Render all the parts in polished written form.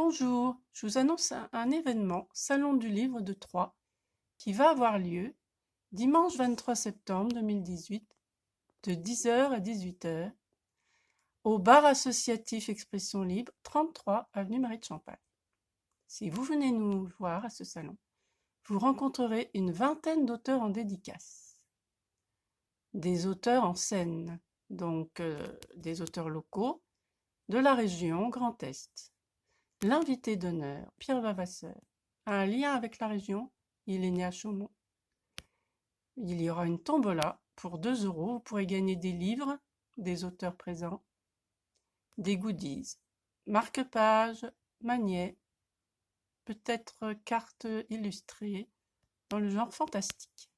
Bonjour, je vous annonce un événement Salon du Livre de Troyes qui va avoir lieu dimanche 23 septembre 2018 de 10h à 18h au bar associatif Expression Libre, 33 avenue Marie de Champagne. Si vous venez nous voir à ce salon, vous rencontrerez une vingtaine d'auteurs en dédicace, des auteurs en scène, donc des auteurs locaux de la région Grand Est. L'invité d'honneur, Pierre Vavasseur, a un lien avec la région, il est né à Chaumont. Il y aura une tombola pour 2 €, vous pourrez gagner des livres des auteurs présents, des goodies, marque-pages, magnets, peut-être cartes illustrées dans le genre fantastique.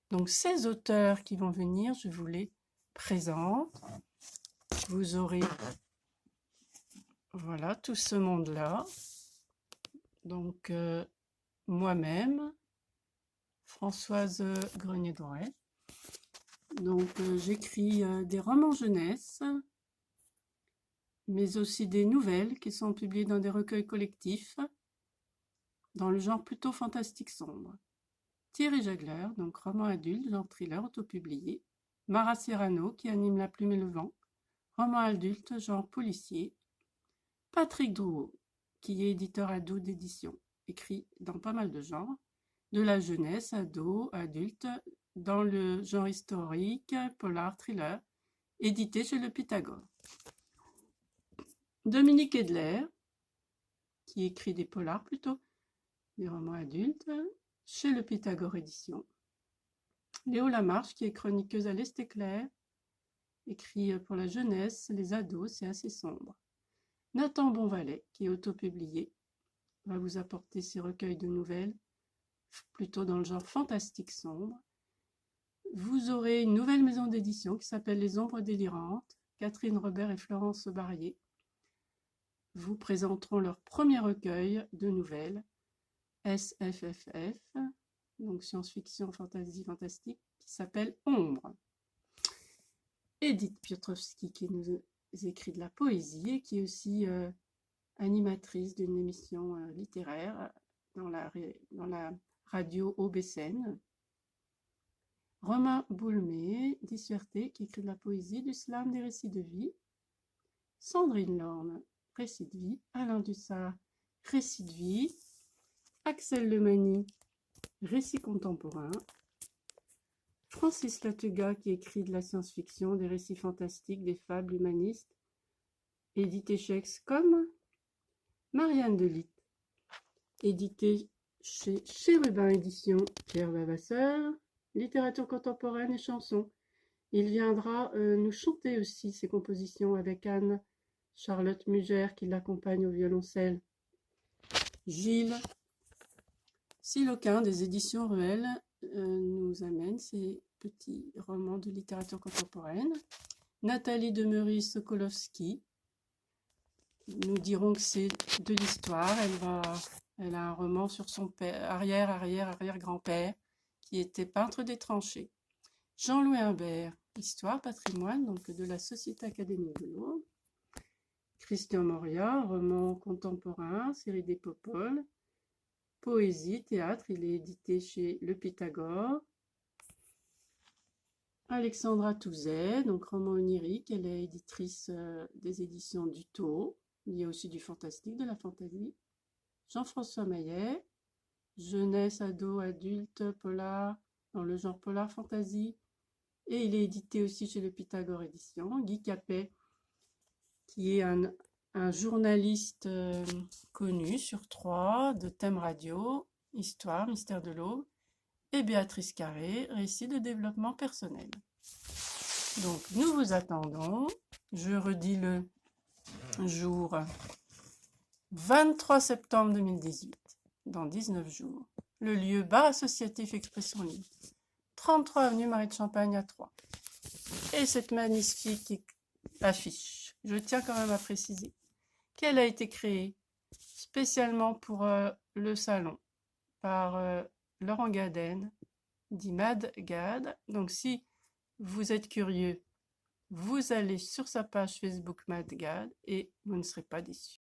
Donc ces auteurs qui vont venir, je vous les présente. Vous aurez voilà tout ce monde-là. Donc moi-même, Françoise Grenier-Doré. Donc j'écris des romans jeunesse, mais aussi des nouvelles qui sont publiées dans des recueils collectifs, dans le genre plutôt fantastique sombre. Thierry Jagler, donc roman adulte, genre thriller autopublié. Mara Serrano, qui anime La Plume et le Vent, roman adulte, genre policier. Patrick Drouot, qui est éditeur ado d'édition, écrit dans pas mal de genres, de la jeunesse, ado, adulte, dans le genre historique, polar, thriller, édité chez le Pythagore. Dominique Edler, qui écrit des polars plutôt, des romans adultes, chez le Pythagore édition. Léo Lamarche, qui est chroniqueuse à l'Est éclair, écrit pour la jeunesse, les ados, c'est assez sombre. Nathan Bonvalet, qui est autopublié, va vous apporter ses recueils de nouvelles, plutôt dans le genre fantastique sombre. Vous aurez une nouvelle maison d'édition qui s'appelle Les Ombres délirantes. Catherine Robert et Florence Barrier vous présenteront leur premier recueil de nouvelles, SFFF, donc science-fiction, fantasy, fantastique, qui s'appelle Ombre. Edith Piotrowski, qui nous écrit de la poésie et qui est aussi animatrice d'une émission littéraire dans la radio Aubessène. Romain Boulmé, Dissuerté, qui écrit de la poésie, du slam, des récits de vie. Sandrine Lorme, récits de vie. Alain Dussart, récits de vie. Axel Lemany, récits contemporains. Francis Latega, qui écrit de la science-fiction, des récits fantastiques, des fables humanistes, édité chez Excom. Marianne Delitte, édité chez Chérubin Édition, Pierre Vavasseur, littérature contemporaine et chansons. Il viendra nous chanter aussi ses compositions avec Anne-Charlotte Mugère qui l'accompagne au violoncelle. Gilles Siloquin des éditions Ruelle nous amène ses petits romans de littérature contemporaine. Nathalie Demery-Sokolowski, nous dirons que c'est de l'histoire. Elle a un roman sur son père, arrière-grand-père qui était peintre des tranchées. Jean-Louis Humbert, histoire, patrimoine, donc de la Société académique de Lourdes. Christian Moria, roman contemporain, série des Popoles. Poésie, théâtre, il est édité chez Le Pythagore. Alexandra Touzet, donc roman onirique, elle est éditrice des éditions du Tau. Il y a aussi du fantastique, de la fantaisie. Jean-François Maillet, jeunesse, ado, adulte, polar, dans le genre polar fantasy. Et il est édité aussi chez le Pythagore Édition. Guy Capet, qui est un journaliste connu sur Troyes, de thème radio, histoire, mystère de l'eau. Et Béatrice Carré, récit de développement personnel. Donc nous vous attendons. Je redis le jour 23 septembre 2018, dans 19 jours. Le lieu bar associatif Expression Libre, 33 avenue Marie de Champagne à Troyes. Et cette magnifique affiche, je tiens quand même à préciser qu'elle a été créée spécialement pour le salon par Laurent Gaden, dit Mad Gad. Donc si vous êtes curieux, vous allez sur sa page Facebook Mad Gad et vous ne serez pas déçus.